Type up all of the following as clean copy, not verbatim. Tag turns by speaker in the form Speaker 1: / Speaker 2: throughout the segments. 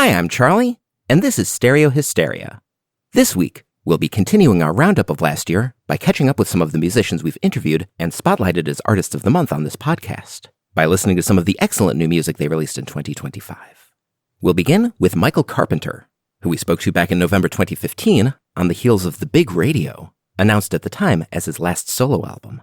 Speaker 1: Hi, I'm Charlie, and this is Stereo Hysteria. This week, we'll be continuing our roundup of last year by catching up with some of the musicians we've interviewed and spotlighted as Artists of the Month on this podcast, by listening to some of the excellent new music they released in 2025. We'll begin with Michael Carpenter, who we spoke to back in November 2015 on the heels of The Big Radio, announced at the time as his last solo album.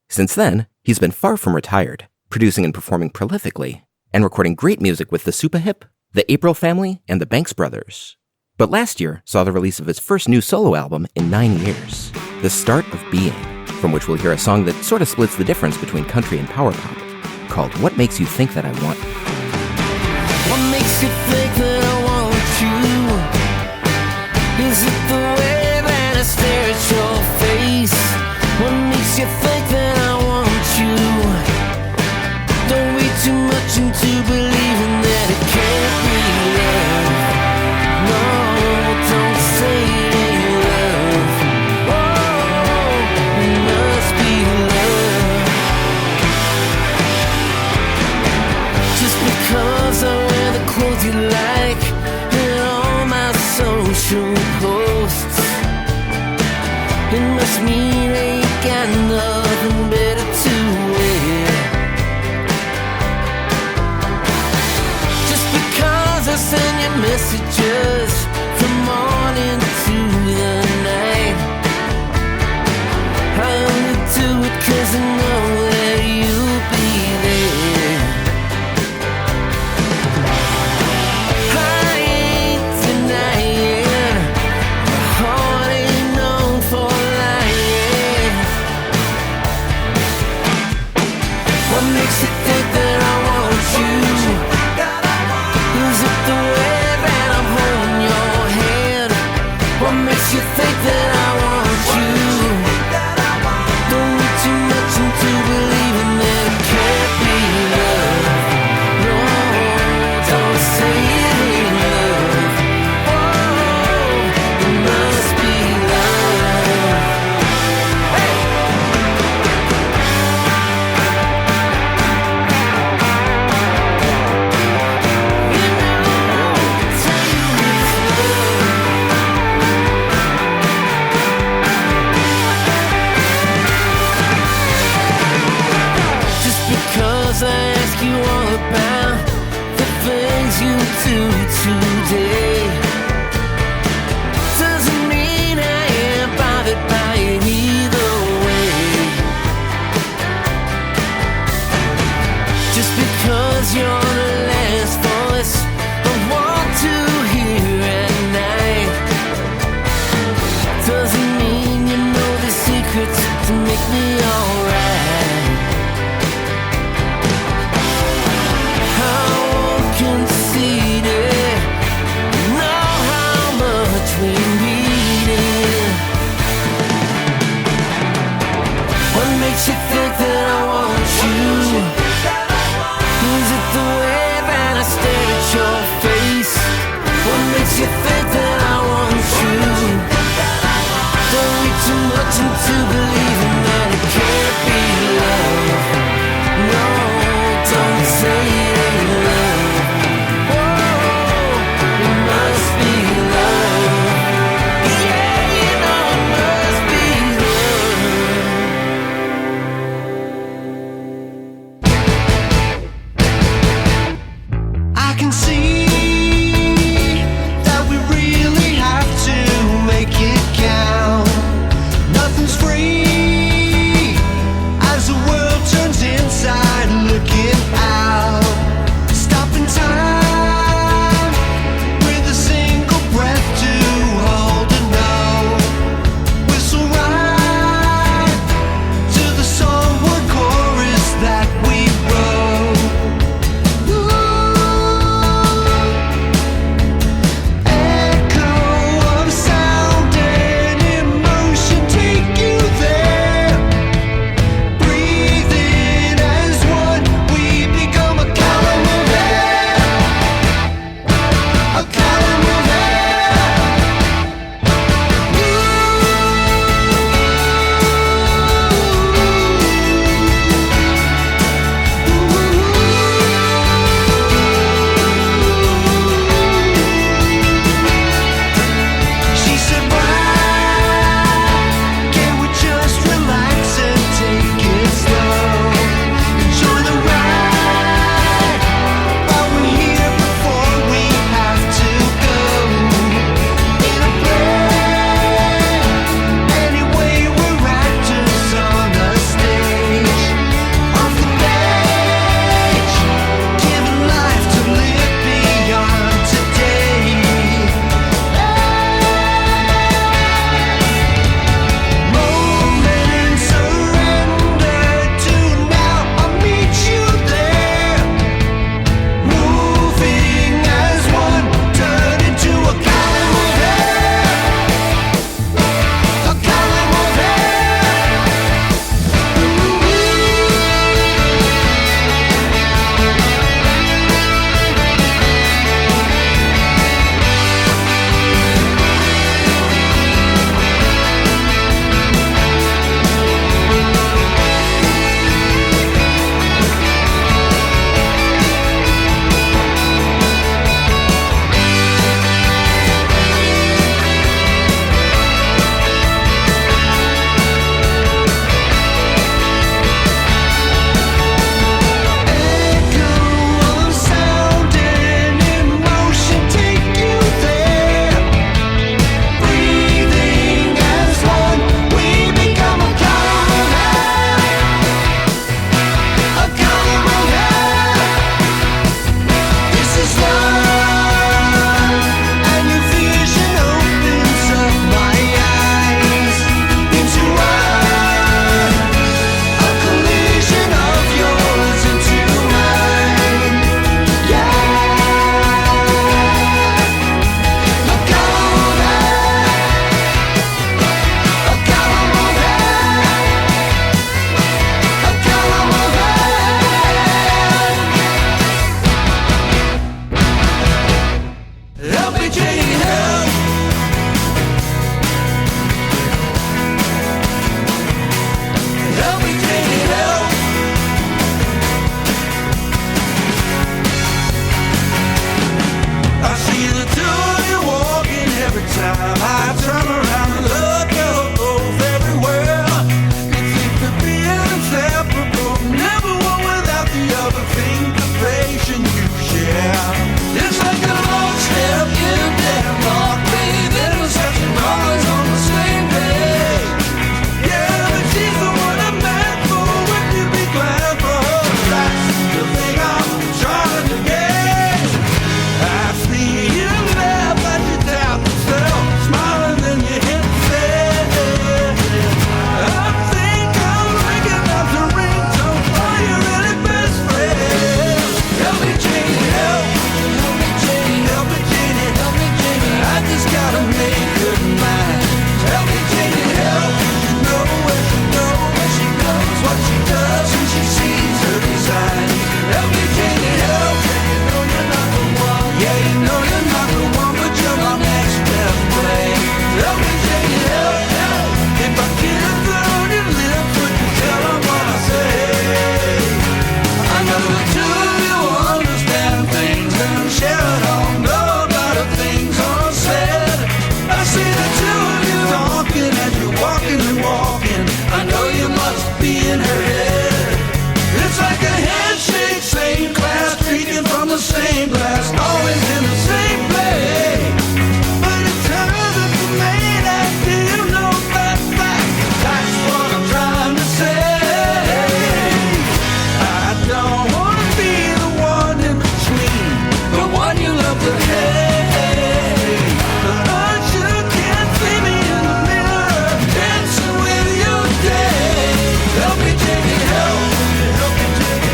Speaker 1: Since then, he's been far from retired, producing and performing prolifically, and recording great music with the Superhip, the April Family, and the Banks Brothers. But last year saw the release of his first new solo album in 9 years, The Start of Being, from which we'll hear a song that sort of splits the difference between country and power pop, called What Makes You Think That I Want You?
Speaker 2: What makes you think that I want you? Is it the way that I stare at your face? What makes you think that I want you? Don't read too much into believing that it can't be love. No, don't say it ain't love. Oh, it must be love. Just because I wear the clothes you like and all my social posts, it must mean I ain't got nothing better to wear. Just because I send you messages from morning to the night, I only do it 'cause I know that you'll be there. I ain't denying my heart ain't known for lying. What makes you think that I want you? Is it the way that I'm holding your hand? What makes you think that I want you? Don't read too much into believing that it can't be love. No, don't say it ain't love. Oh, it must be love. Hey! You know, tell you it's love. Just because I ask you all about the things you do today, doesn't mean I am bothered by it either way. Just because you're the last voice I want to hear at night, doesn't mean you know the secrets to make me alright. I won't concede it. you're not the one, but you're my next best play. Help me, Janie, help, help. If I kiss her on your lips, would you tell her what I say? I know the two of you will understand things and share it all, know about the things unsaid. I see the two of you talking as you're walking and walking. I know you must be in her head. It's like a handshake, same class, drinking from the same glass, always in the same place. But it turns out the main act, you know that fact. That's what I'm trying to say. I don't want to be the one in between, the one you love to hate. But you can't see me in the mirror, dancing with you day. Help me, Janie, help.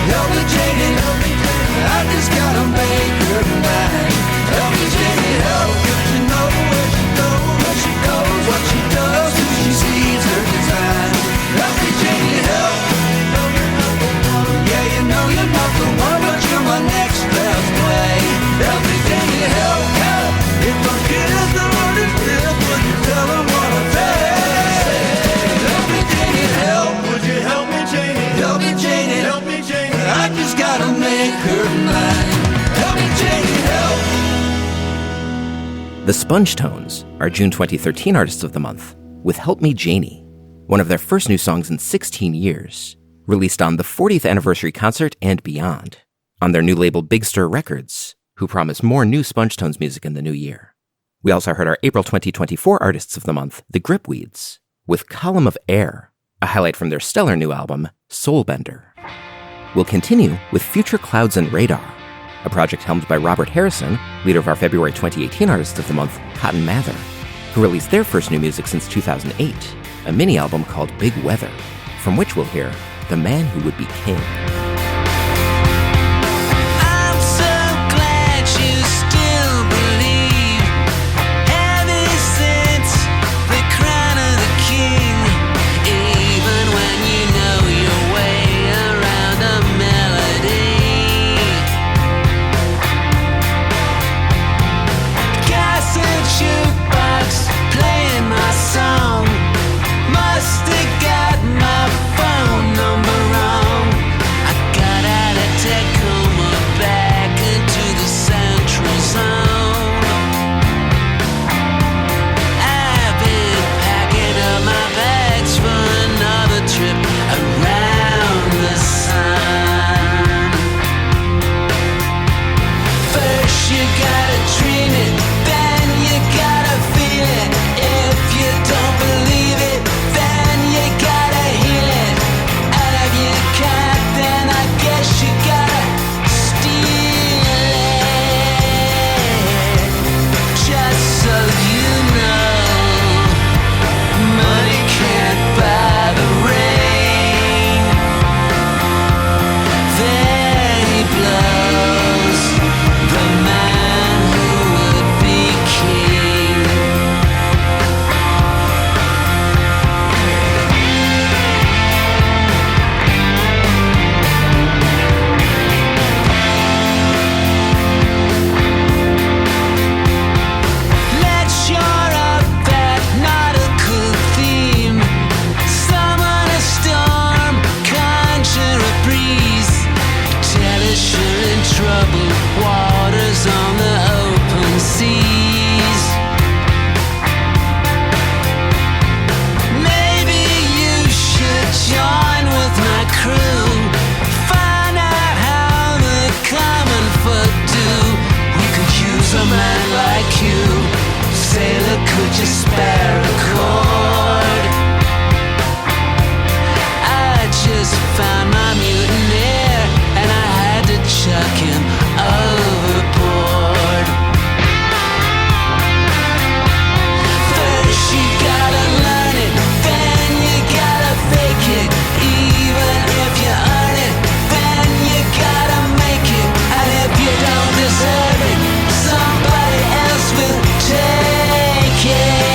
Speaker 2: Help me, Janie, help me. I just gotta make her mine. Help me, Janie, help. Cause you know where she goes, what she does, who she sees, her design. Help me, Janie, help. Yeah, you know you're not the one, but you're my next best play. Help me, Janie, help, help. If I kiss the one who's lips, would you tell them what I say? Help me, Janie, help. Would you help me, Janie? Help me, Janie, help me, Janie. I just gotta make her mine. Help me, Janie, help.
Speaker 1: The Spongetones are June 2013 Artists of the Month with Help Me Janie, one of their first new songs in 16 years, released on the 40th anniversary concert and beyond, on their new label Big Stir Records, who promise more new Spongetones music in the new year. We also heard our April 2024 Artists of the Month, the Gripweeds, with Column of Air, a highlight from their stellar new album, Soulbender. We'll continue with Future Clouds and Radar, a project helmed by Robert Harrison, leader of our February 2018 Artist of the Month, Cotton Mather, who released their first new music since 2008, a mini-album called Big Weather, from which we'll hear The Man Who Would Be King.
Speaker 2: I'm so glad you still believe, ever since the crown of the king, even when you know your way around a melody. Cassette jukebox playing my song, must have got my phone number wrong. I got out of Tacoma back into the central zone. I've been packing up my bags for another trip around the sun. First you gotta dream it, then you gotta feel it. If you don't believe it, then you gotta heal it. And if you can't, then I guess you gotta steal it. Just so you know, money can't buy the rain. Then he blows the man who would be king. Let's shore up that nautical theme. Summon a storm, conjure a breeze. Tell us you're in trouble, waters on the open seas. Maybe you should join with my crew. Find out how the common folk do. We could use a man like you. Sailor, could you spare a chord? I just found my mutineer and I had to chuck him overboard. First you gotta learn it, then you gotta fake it. Even if you earn it, then you gotta make it. And if you don't deserve it, somebody else will take it.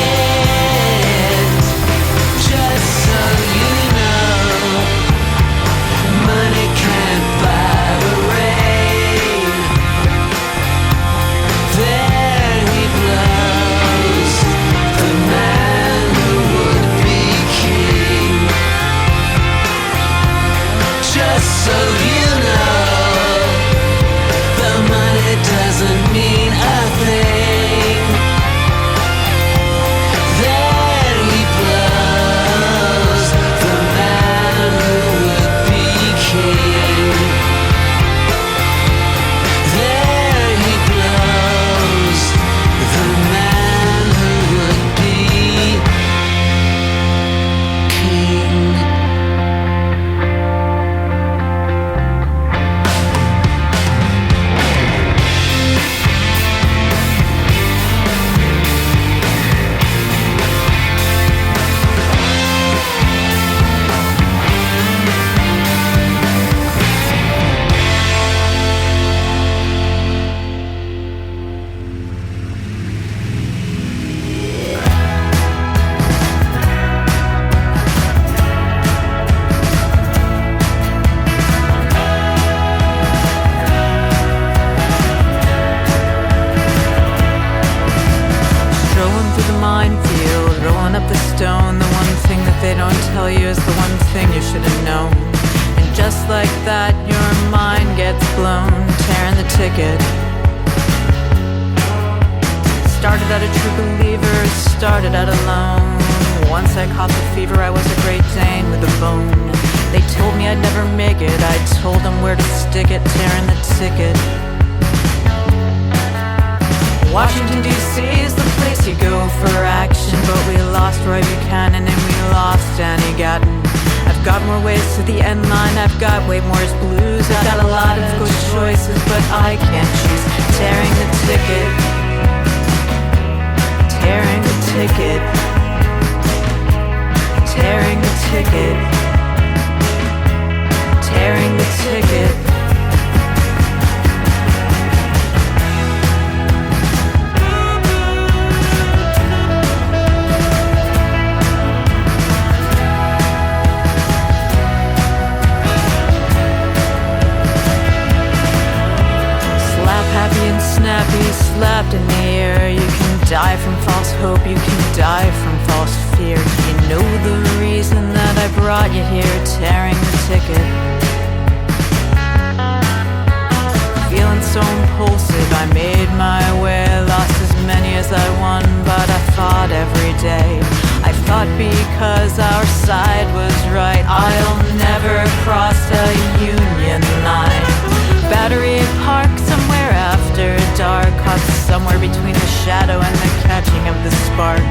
Speaker 3: they don't tell you is the one thing you should have known. And just like that, your mind gets blown, tearing the ticket. Started out a true believer, started out alone. Once I caught the fever, I was a Great Dane with a bone. They told me I'd never make it, I told them where to stick it, tearing the ticket. Washington D.C. is the place you go for action, but we lost Roy Buchanan and we lost Annie Gatton. I've got more ways to the end line, I've got way more blues. I've got a lot of good choices, but I can't choose. Tearing the ticket, tearing the ticket, tearing the ticket, tearing the ticket. Happy and snappy, slapped in the air. You can die from false hope, you can die from false fear. You know the reason that I brought you here, tearing the ticket. Feeling so impulsive, I made my way. Lost as many as I won, but I fought every day. I fought because our side was right. I'll never cross a Union line. Battery Park somewhere after dark, caught somewhere between the shadow and the catching of the spark.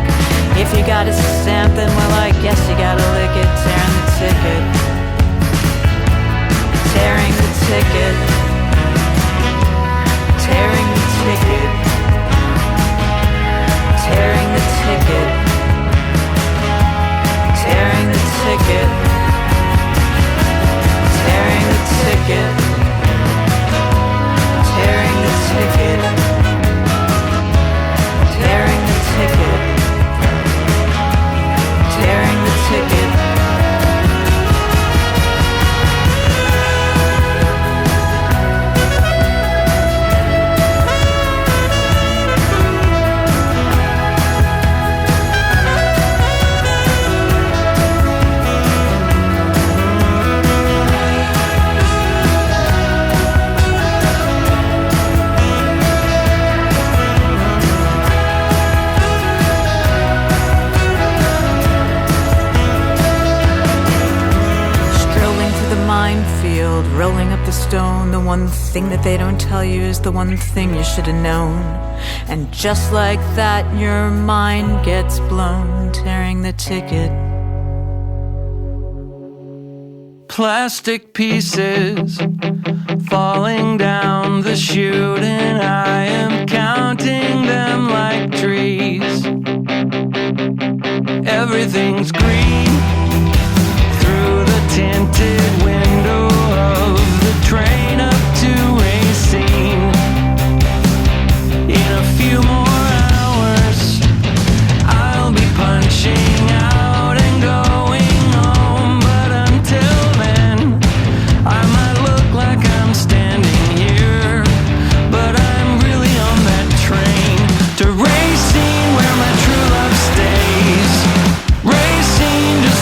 Speaker 3: If you got a stamp, then well, I guess you gotta lick it. Tearing the ticket, tearing the ticket, tearing the ticket, tearing the ticket, tearing the ticket, tearing the ticket. Tearing the ticket, tearing the ticket, tearing the ticket. Rolling up the stone, the one thing that they don't tell you is the one thing you should have known. And just like that, your mind gets blown, tearing the ticket.
Speaker 2: Plastic pieces falling down the chute, and I am counting them like trees. Everything's green through the tinted window of the train up to Racine. In a few more hours, I'll be punching out and going home. But until then, I might look like I'm standing here, but I'm really on that train to Racine, where my true love stays. Racine to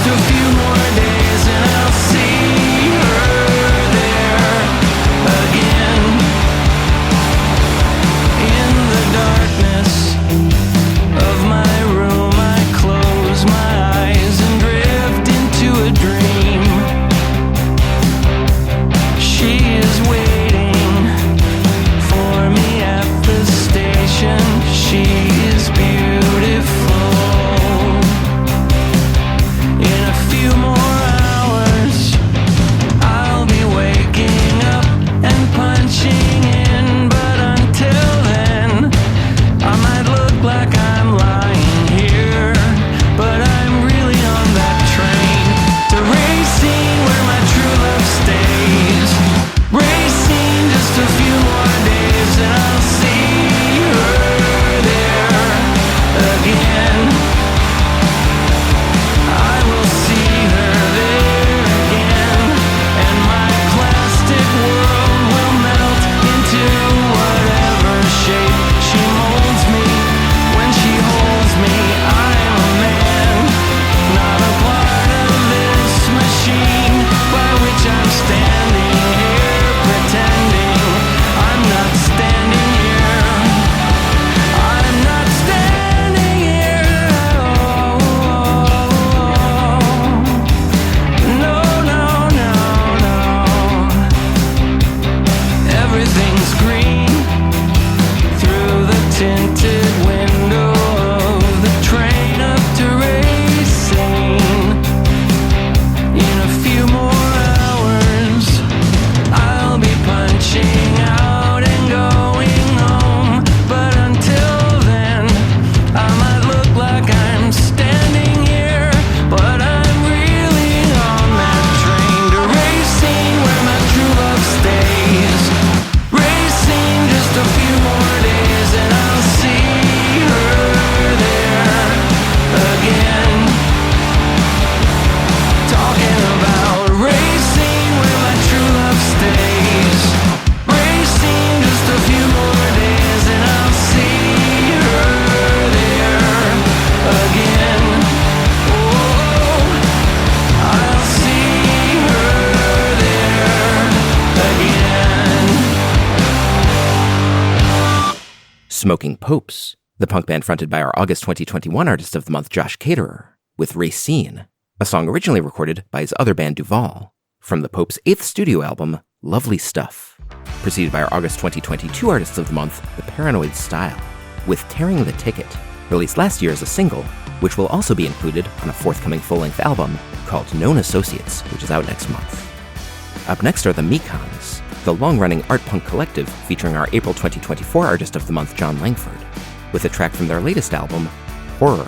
Speaker 1: Smoking Popes, the punk band fronted by our August 2021 Artist of the Month Josh Caterer, with Racine, a song originally recorded by his other band Duval, from the Popes' 8th studio album, Lovely Stuff. Preceded by our August 2022 Artist of the Month, The Paranoid Style, with Tearing the Ticket, released last year as a single, which will also be included on a forthcoming full-length album called Known Associates, which is out next month. Up next are the Mekons, the long-running art punk collective featuring our April 2024 Artist of the Month John Langford, with a track from their latest album, Horror,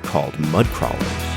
Speaker 1: called Mudcrawlers.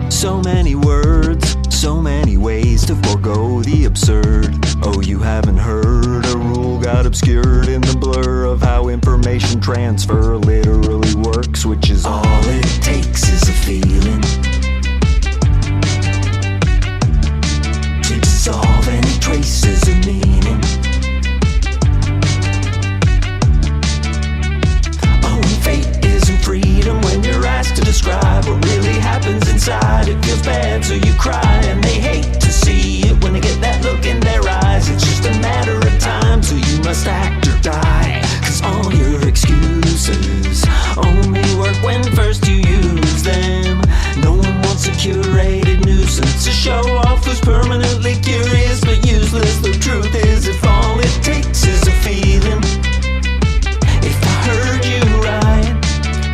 Speaker 4: So many words, so many ways to forego the absurd. Oh, you haven't heard a rule got obscured in the blur of how information transfer literally works, which is all it takes is a feeling to dissolve any traces of meaning. Oh, and fate isn't freedom when you're asked to describe what really happens inside. It feels bad, so you cry, and they hate to see it when they get that look in their eyes. It's just a matter of time, so you must act or die. Cause all your excuses only work when first you use them. No one wants a curated nuisance, a show off who's permanently curious but useless. The truth is, if all it takes is a feeling, if I heard you right,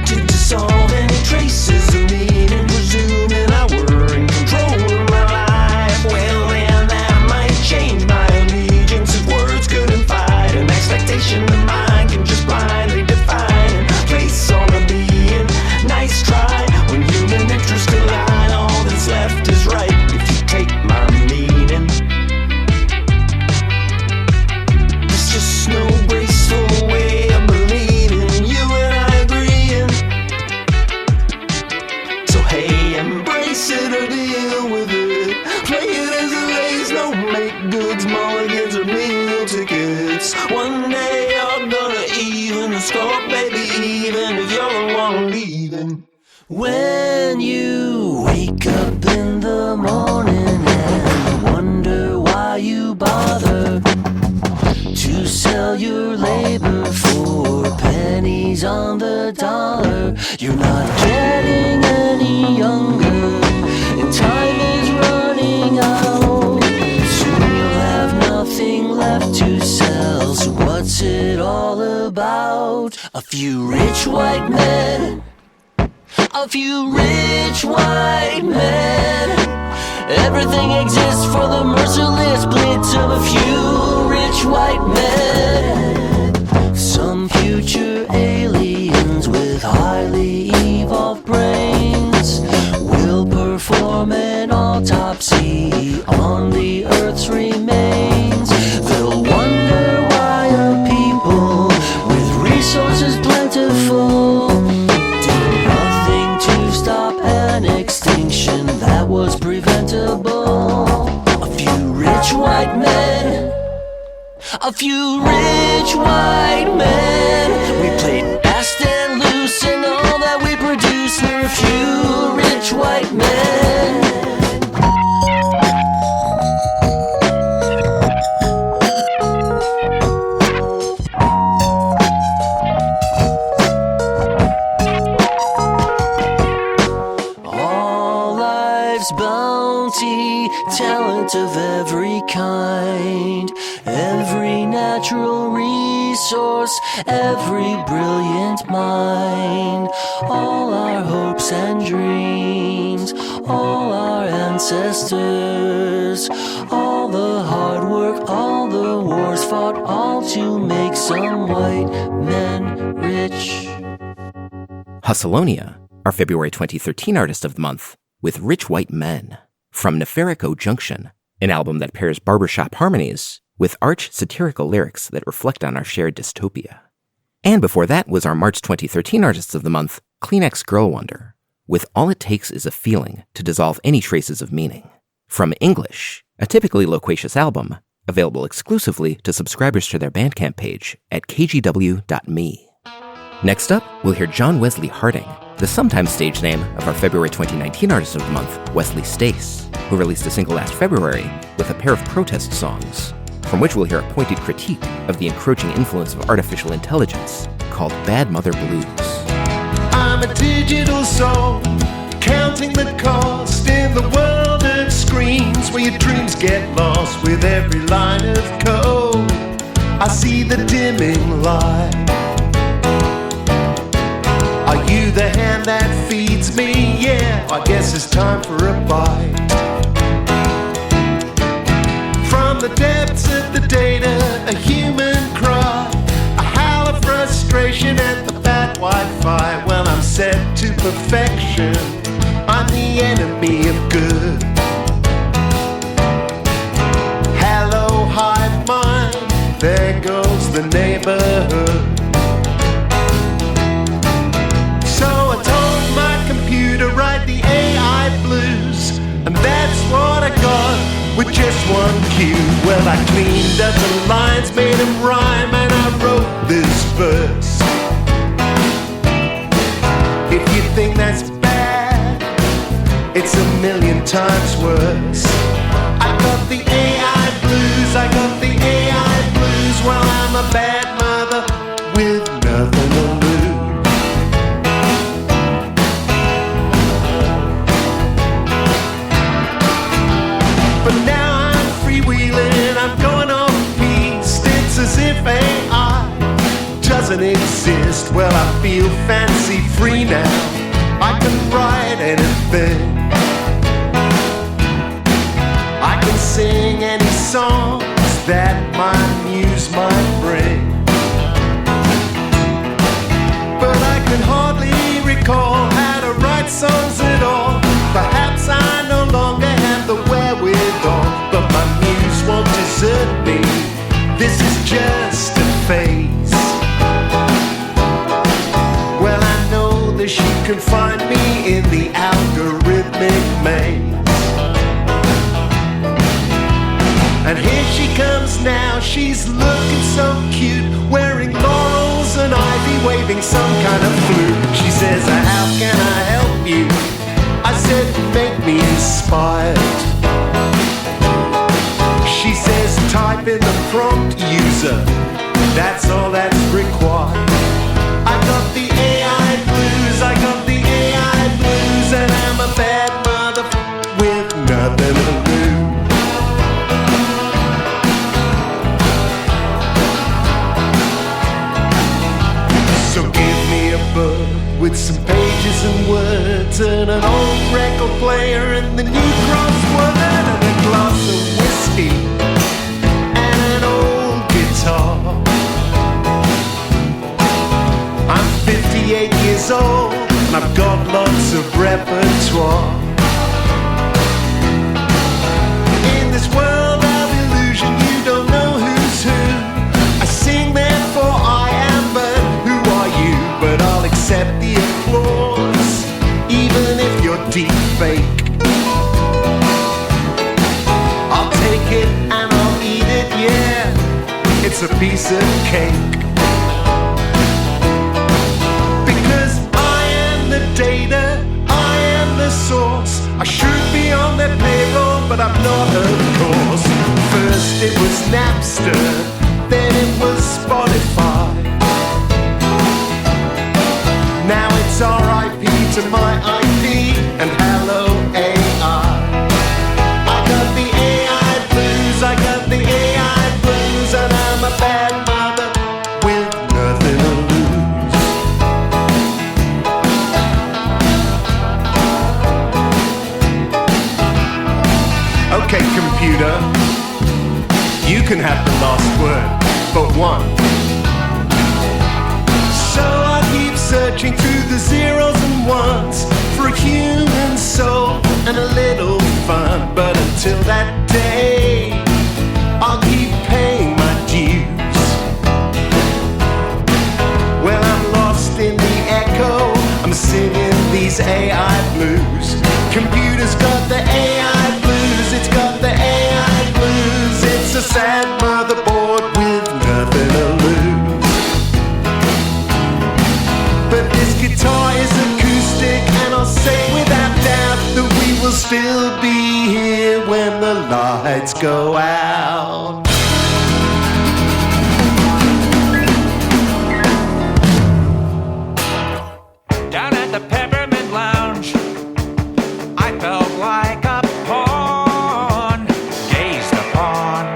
Speaker 4: to dissolve any traces of meaning, presuming I were in control of my life, well then that might change my allegiance. If words couldn't fight an expectation of mine can just blindly define place on a being. Nice try when human interests collide. All that's left is right if you take my meaning. There's just no graceful way of believing you and I agreeing. So hey, embrace it or deal with it. Play it as it lays, no make goods, mulligans or meal tickets. One day you're gonna even the score, baby, even if you're the one leaving. When you You're not getting any younger, and time is running out. Soon you'll have nothing left to sell, so what's it all about? A few rich white men, a few rich white men. Everything exists for the merciless blitz of a few rich white men. Some future aliens with highly evolved brains will perform an autopsy on the Earth's remains. They'll wonder why a people with resources plentiful did nothing to stop an extinction that was preventable. A few rich white men, a few rich white men. We played fast and loose, and all that we produce were a few rich white men. All life's bounty, talent of every kind, every natural resource, every brilliant mind, all our hopes and dreams, all our ancestors, all the hard work, all the wars fought, all to make some white men rich.
Speaker 1: Hussalonia, our February 2013 Artist of the Month, with Rich White Men, from Nefarico Junction, an album that pairs barbershop harmonies with arch satirical lyrics that reflect on our shared dystopia. And before that was our March 2013 Artists of the Month, Kleenex Girl Wonder, with All It Takes Is a Feeling to Dissolve Any Traces of Meaning, from English, a typically loquacious album, available exclusively to subscribers to their Bandcamp page at kgw.me. Next up, we'll hear John Wesley Harding, the sometime stage name of our February 2019 Artist of the Month, Wesley Stace, who released a single last February with a pair of protest songs, from which we'll hear a pointed critique of the encroaching influence of artificial intelligence called Bad Mother Blues.
Speaker 5: I'm a digital soul, counting the cost in the world of screens where your dreams get lost with every line of code. I see the dimming light. Are you the hand that feeds me? Yeah, I guess it's time for a bite. From the depths of the data, a human cry, a howl of frustration at the bad Wi-Fi. Well, I'm set to perfection, I'm the enemy of good. Hello, hive mind, there goes the neighborhood. So I told my computer, write the AI blues, and that's what I got. With just one cue, well, I cleaned up the lines, made them rhyme, and I wrote this verse. If you think that's bad, it's a million times worse. I got the AI blues, I got the AI blues. Well, I'm a bad mother with nothing to lose. But now I'm freewheeling, I'm going off piste. It's as if AI doesn't exist. Well, I feel fancy free now, I can write anything. I can sing any songs that my muse might bring. But I can hardly recall how to write songs at all. Perhaps I no longer have the wherewithal, but my muse won't desert me. This is just a phase. Well, I know that she can find me in the algorithmic maze. And here she comes now, she's looking so cute, wearing laurels and ivy, waving some kind of flute. She says, how can I help you? I said, make me inspired. She says, type in the prompt, user, that's all that's required. I got the AI blues, I got player in the new crossword and a glass of whiskey and an old guitar. I'm 58 years old and I've got lots of repertoire. In this world of illusion, you don't know who's who. I sing therefore I am, but who are you? But I'll accept the applause, even if you're deep fake. I'll take it and I'll eat it, yeah, it's a piece of cake. Because I am the data, I am the source. I should be on their payroll, but I'm not, of course. First it was Napster, then it was Spotify. Now it's RIP to my IP and hello AI. I got the AI blues, I got the AI blues, and I'm a bad mother with nothing to lose. Okay, computer, you can have the last word, but one. So I keep searching through the zeros and ones for a human soul and a little fun. But until that day, I'll keep paying my dues. Well, I'm lost in the echo, I'm singing these AI blues. Computer's got the AI blues, it's got the AI blues. It's a sad motherboard with nothing to lose. But this guitar is acoustic, and I'll say without doubt that we will still be here when the lights go out.
Speaker 6: Down at the Peppermint Lounge, I felt like a pawn, gazed upon,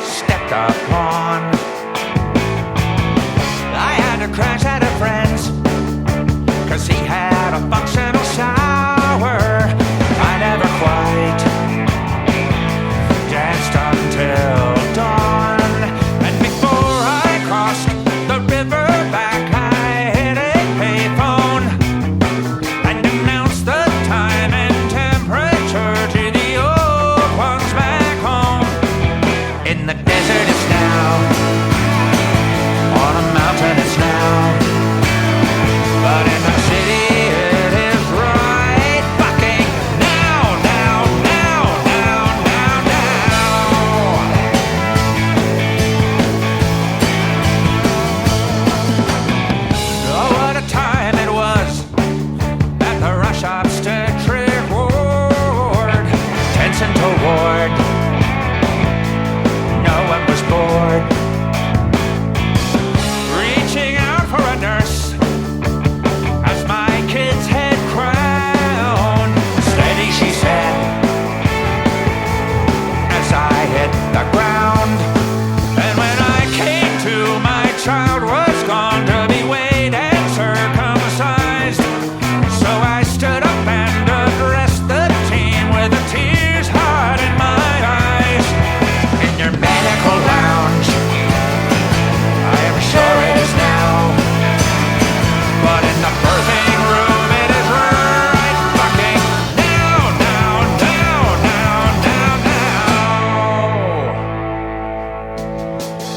Speaker 6: stepped upon. I had to crash at a friend's, 'cause he had a functional shower. I never quite danced until dawn, and before I crossed the river back, I hit a payphone and announced the time and temperature to the old ones back home. In the desert it's now, on a mountain it's now, but in the city it is right fucking now, now, now, now, now, now. Oh, what a time it was at the rush obstetric ward, Tension toward, no one was bored. Reaching out for a nurse as my kid's head crowned. Steady, she said, as I hit the ground. And when I came to, my child was gone to be weighed and circumcised. So I stood up and addressed the team with the tears hard in my eyes. In your medical lounge, I am sure it is now, but in the birthing room it is right fucking now, now, now, now, now, now.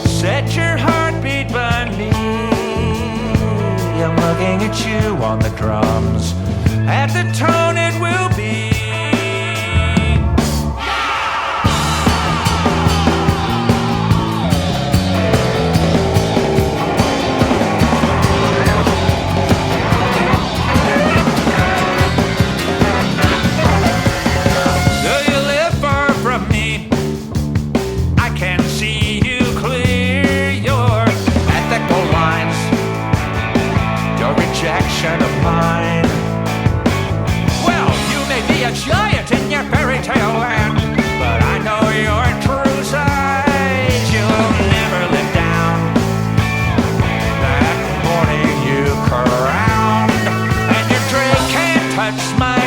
Speaker 6: Set your heartbeat by me, I'm looking at you on the drums, at the tone it will be. Do you live far from me? I can see you clear, your ethical lines, your rejection of mine. Well, you may be a giant in your fairy tale land, but I know your true size. You'll never live down that morning you crowned, and your tray can't touch my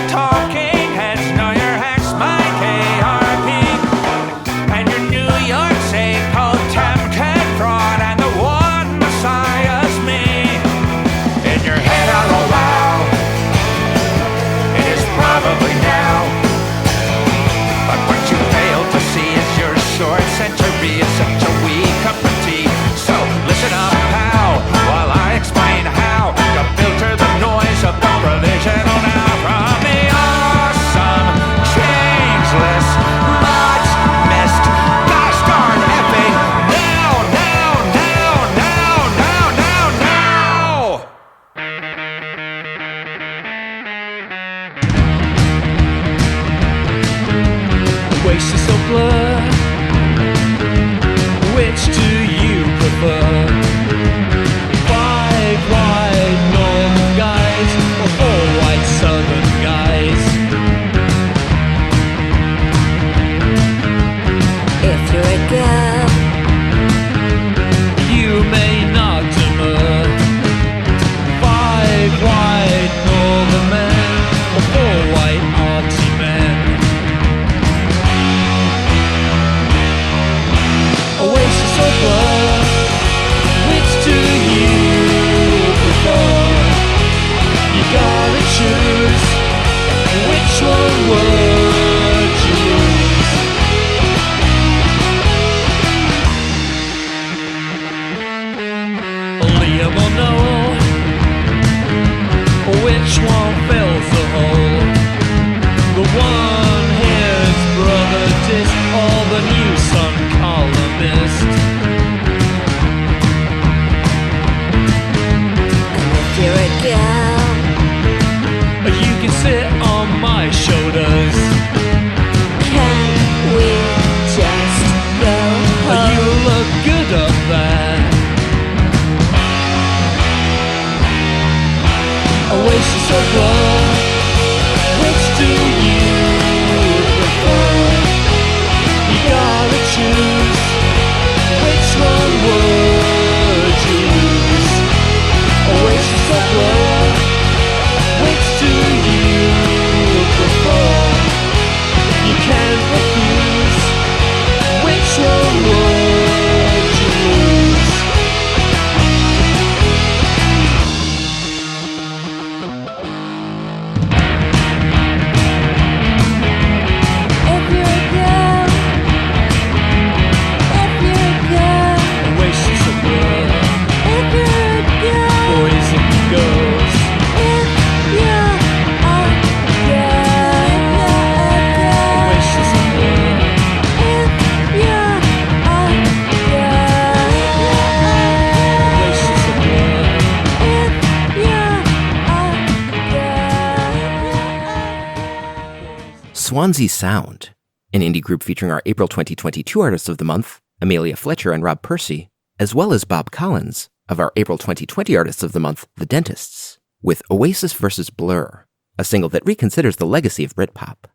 Speaker 1: Swansea Sound, an indie group featuring our April 2022 Artists of the Month, Amelia Fletcher and Rob Percy, as well as Bob Collins of our April 2020 Artists of the Month, The Dentists, with Oasis vs. Blur, a single that reconsiders the legacy of Britpop.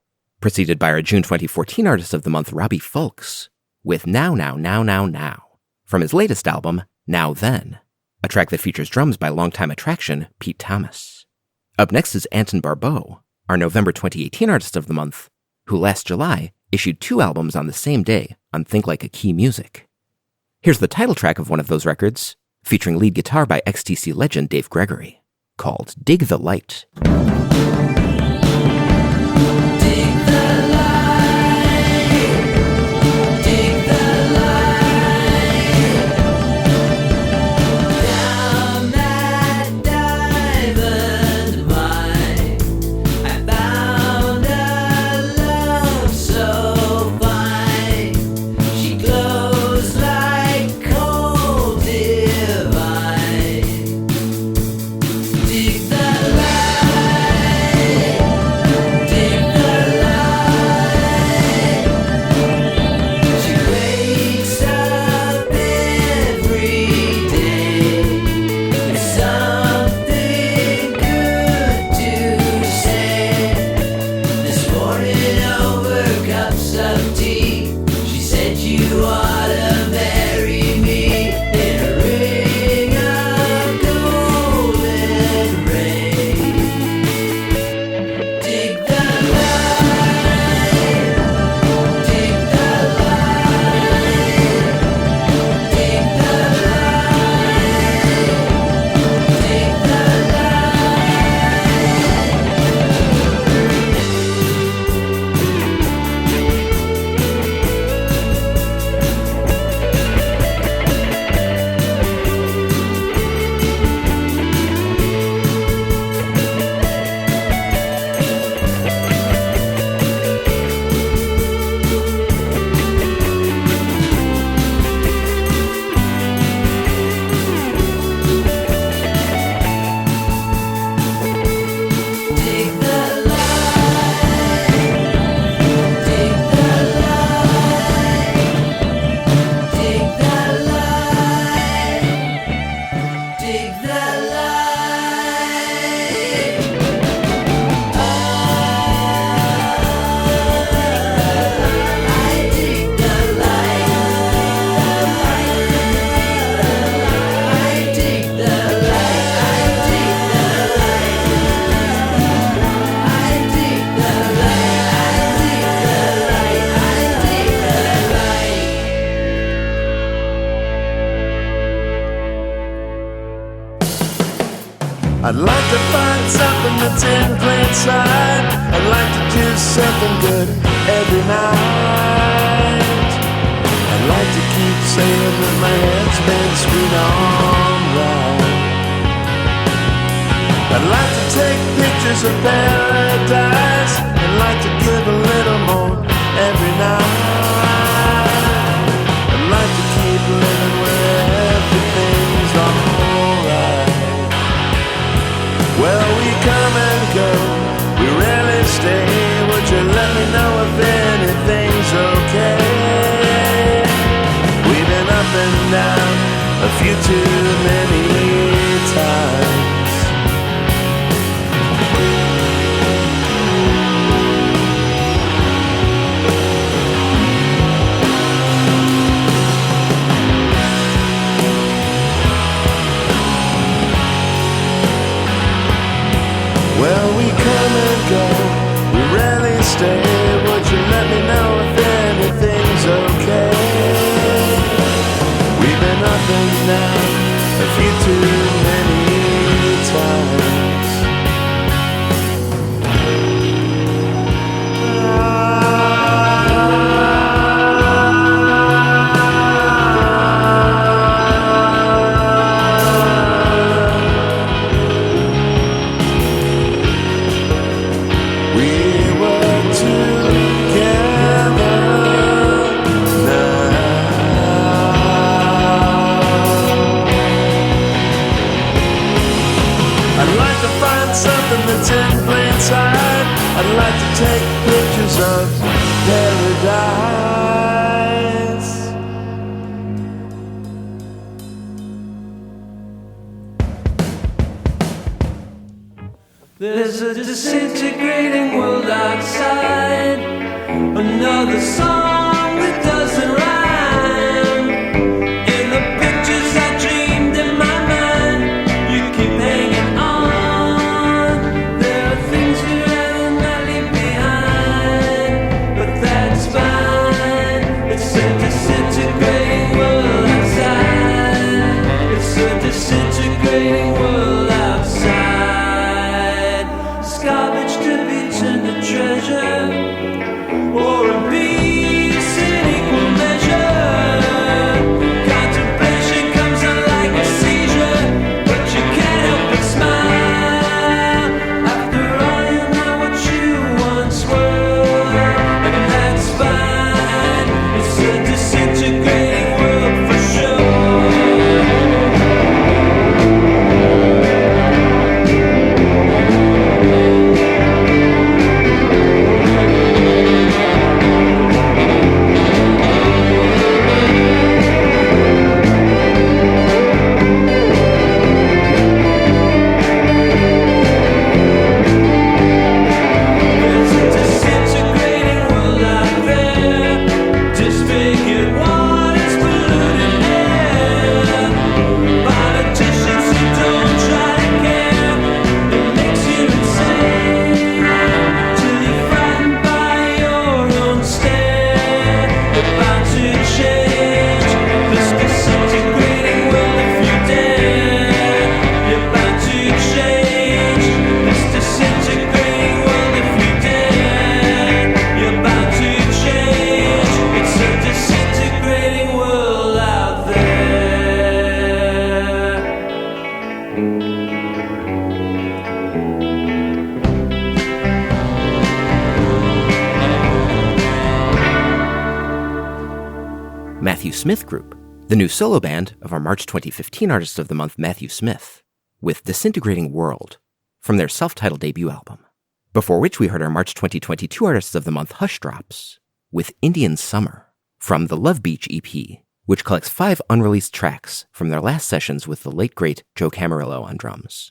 Speaker 1: Preceded by our June 2014 Artist of the Month, Robbie Fulks, with Now Now Now Now Now, from his latest album, Now Then, a track that features drums by longtime attraction Pete Thomas. Up next is Anton Barbeau, our November 2018 Artist of the Month, who last July issued 2 albums on the same day on Think Like a Key Music. Here's the title track of one of those records, featuring lead guitar by XTC legend Dave Gregory, called Dig the Light.
Speaker 5: I'd like to find something that's in plain sight. I'd like to do something good every night. I'd like to keep saying that my head's been screwed on right. I'd like to take pictures of paradise. I'd like to give a little more every night. I'd like to keep living where everything's alright. Well, we come and go, we rarely stay. Would you let me know if anything's okay? We've been up and down a few too many times. Well, we come and go, we rarely stay. Would you let me know if anything's okay? We've been up and down a few too many times. shores of paradise.
Speaker 2: There's a disintegrating world outside. Another song that doesn't rhyme. In the pictures I dreamed in my mind, you keep hanging on. There are things you'd rather not leave behind, but that's fine. It's a disintegrating world outside. It's a disintegrating world outside. Garbage to be turned to treasure, or a piece in equal measure. Contemplation comes on like a seizure, but you can't help but smile. After all, you know what you once were, and that's fine. It's a disintegrating world for sure.
Speaker 1: Smith Group, the new solo band of our March 2015 Artist of the Month, Matthew Smith, with Disintegrating World from their self-titled debut album. Before which we heard our March 2022 Artist of the Month, Hushdrops, with Indian Summer from the Love Beach EP, which collects 5 unreleased tracks from their last sessions with the late great Joe Camarillo on drums.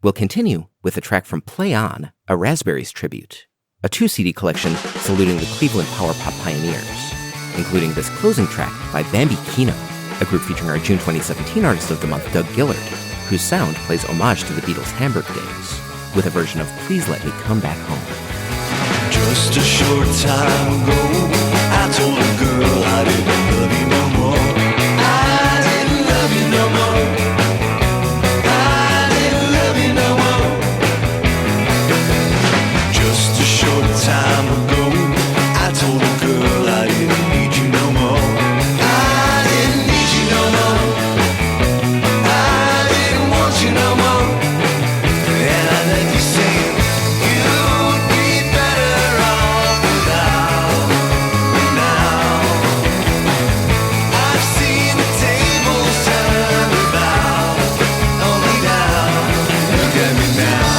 Speaker 1: We'll continue with a track from Play On, a Raspberries tribute, a 2-CD collection saluting the Cleveland power pop pioneers, including this closing track by Bambi Kino, a group featuring our June 2017 Artist of the Month, Doug Gillard, whose sound plays homage to the Beatles' Hamburg days, with a version of Please Let Me Come Back Home.
Speaker 4: Just a short time ago, I told a girl I didn't love you no more. I didn't love you no more. I didn't love you no more. Just a short time ago, I told a girl I didn't need you no more. I didn't need you no more. I didn't want you no more. And I let you say you'd be better off without me now. I've seen the tables turn about, only down. Look at me now.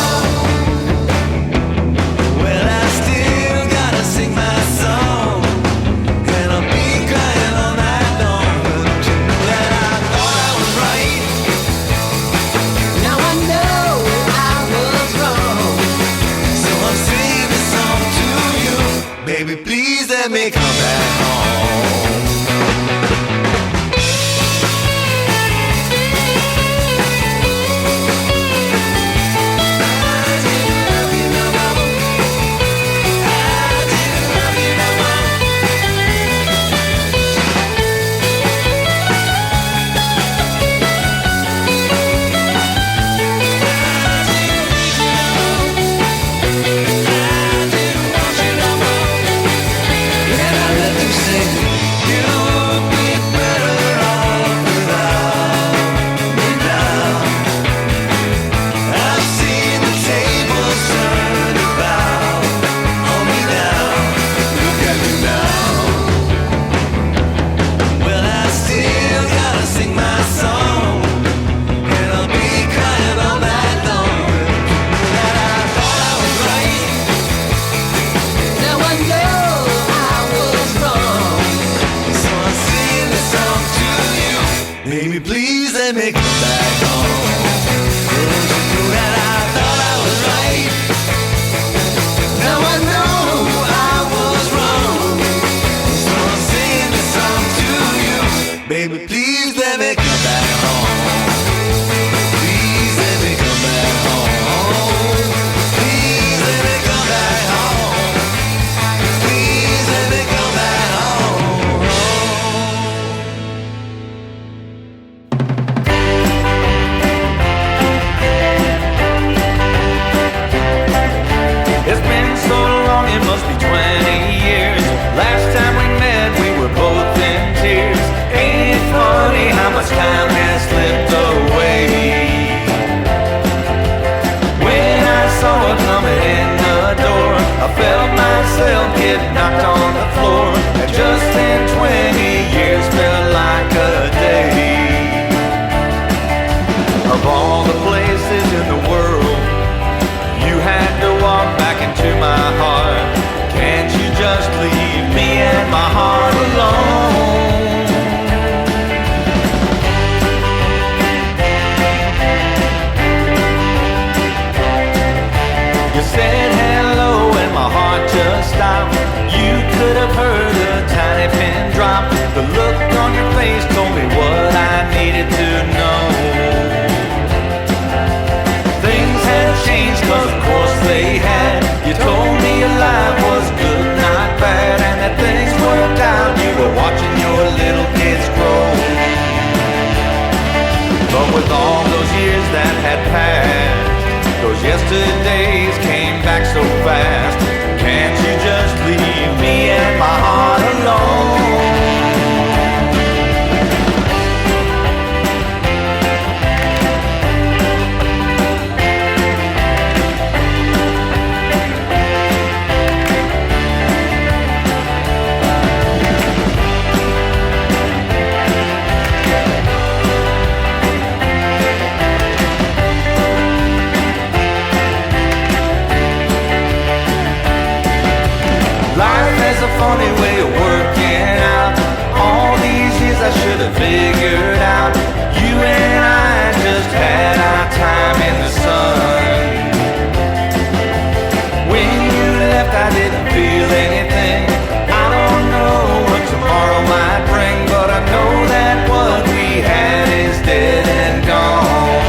Speaker 4: Well, I still gotta sing my song, and I'll be crying all night long. But you know that I thought I was right. Now I know I was wrong. So I'm singing this song to you. Baby, please let me come back home. I didn't love you no more. I didn't love you no more. I didn't want you no more. And I let you
Speaker 6: get knocked on the floor, and just then 20 years felt like a day. Of all the places in the world you had to walk back into my heart, can't you just leave me and my heart alone? You said hello and my heart just stopped. You could have heard a tiny pin drop. The look on your face told me what I needed to know. Things have changed, cause of course they had. You told me your life was good, not bad, and that things worked out. You were watching your little kids grow. But with all those years that had passed, those yesterdays came back so fast. Can't you just leave me and my heart alone? A funny way of working out. All these years I should have figured out. You and I just had our time in the sun. When you left I didn't feel anything. I don't know what tomorrow might bring, but I know that what we had is dead and gone.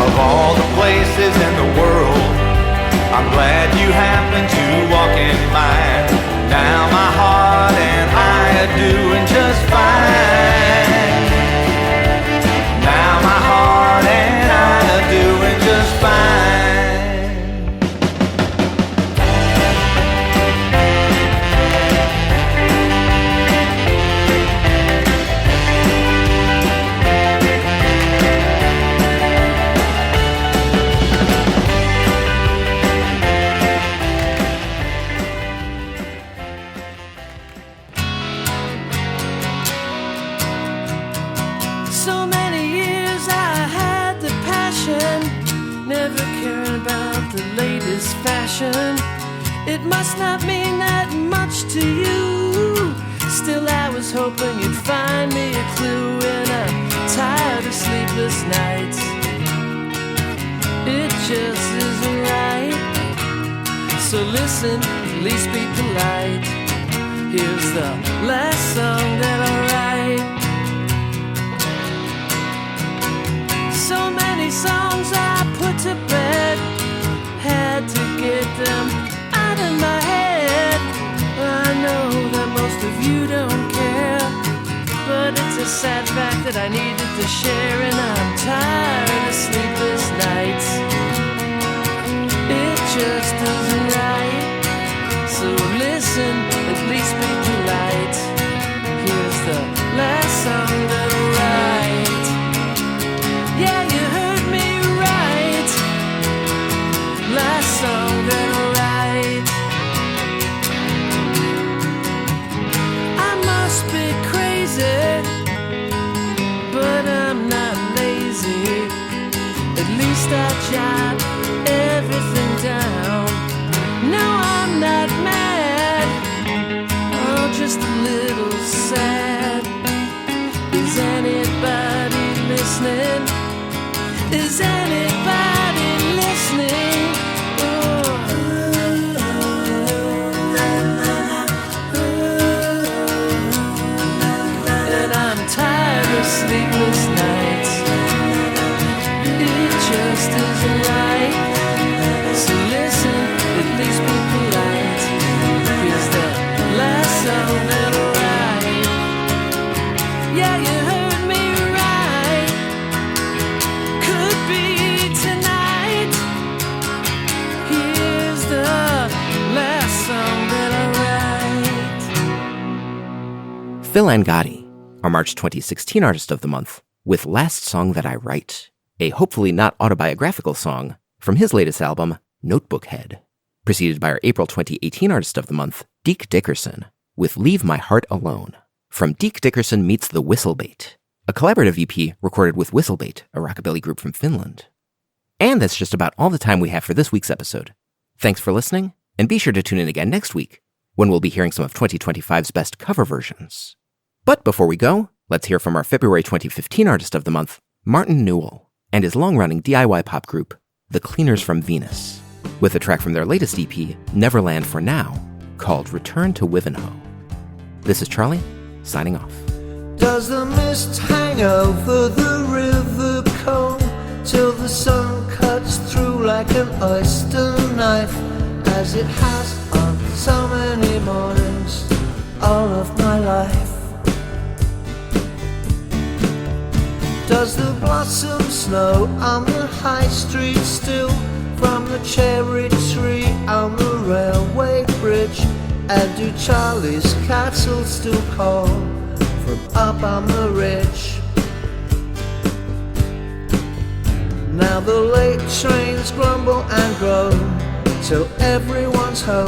Speaker 6: Of all the places in the world, I'm glad you happened to walk in mine. Now my heart and I are doing just fine. Now my heart and I are doing just fine.
Speaker 2: It must not mean that much to you. Still I was hoping you'd find me a clue in a tired of sleepless nights. It just isn't right. So listen, at least be polite. Here's the last song that I write. So many songs I put to bed, had to get them out of my head. I know that most of you don't care, but it's a sad fact that I needed to share. And I'm tired of sleepless nights. It just isn't right. So listen, at least be polite. Here's the last song that I write. Yeah, you heard me right. Last song that I write. I must be crazy, but I'm not lazy. At least I jot everything down. No, I'm not mad, oh, just a little sad. Is anybody listening? Is anybody listening? And I'm tired of sleepless nights. It just isn't right. So listen, at least be polite. Here's the last song that I write. Yeah, you heard me right. Could be tonight. Here's the last song that I write.
Speaker 1: Phil Angotti, our March 2016 Artist of the Month, with Last Song That I Write, a hopefully not autobiographical song from his latest album, Notebook Head. preceded by our April 2018 Artist of the Month, Deke Dickerson, with Leave My Heart Alone, from Deke Dickerson Meets the Whistlebait, a collaborative EP recorded with Whistlebait, a rockabilly group from Finland. And that's just about all the time we have for this week's episode. Thanks for listening, and be sure to tune in again next week, when we'll be hearing some of 2025's best cover versions. But before we go, let's hear from our February 2015 Artist of the Month, Martin Newell, and his long-running DIY pop group, The Cleaners from Venus, with a track from their latest EP, Neverland for Now, called Return to Wivenhoe. This is Charlie, signing off.
Speaker 5: Does the mist hang over the river cone till the sun cuts through like an oyster knife, as it has on so many mornings all of my life? Does the blossom snow on the high street still from the cherry tree on the railway bridge? And do Charlie's cattle still call from up on the ridge? Now the late trains grumble and groan till everyone's home,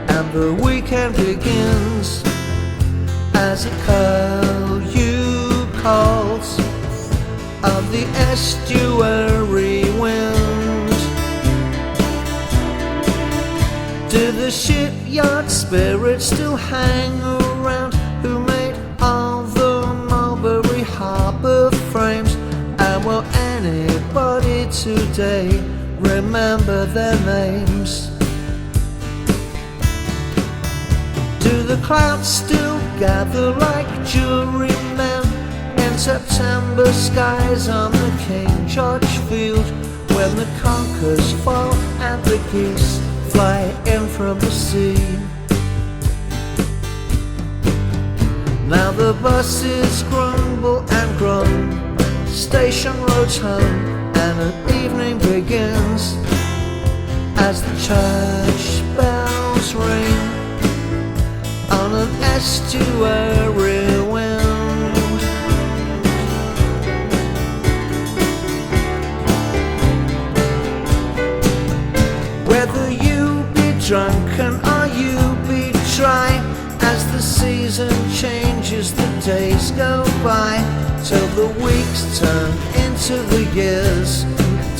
Speaker 5: and the weekend begins as a curlew calls of the estuary wind. Do the shipyard spirits still hang around who made all the Mulberry Harbour frames? And will anybody today remember their names? Do the clouds still gather like jurymen in September skies on the King George field, when the conkers fall and the geese fly in from the sea? Now the buses grumble and groan, station roads home, and an evening begins as the church bells ring on an estuary wind. Whether you be drunken or you be dry, as the season changes the days go by, till the weeks turn into the years,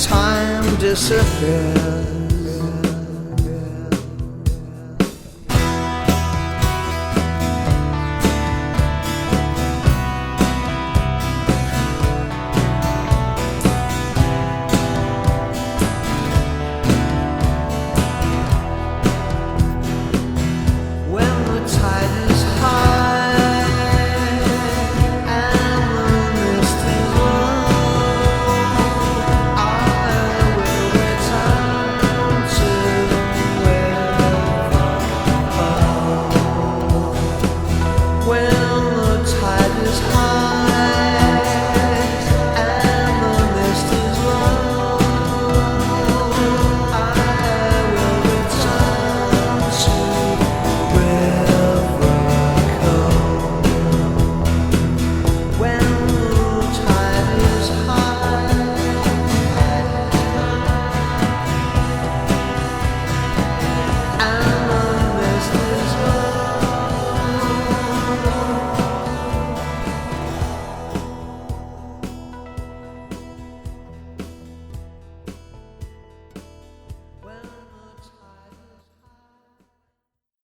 Speaker 5: time disappears.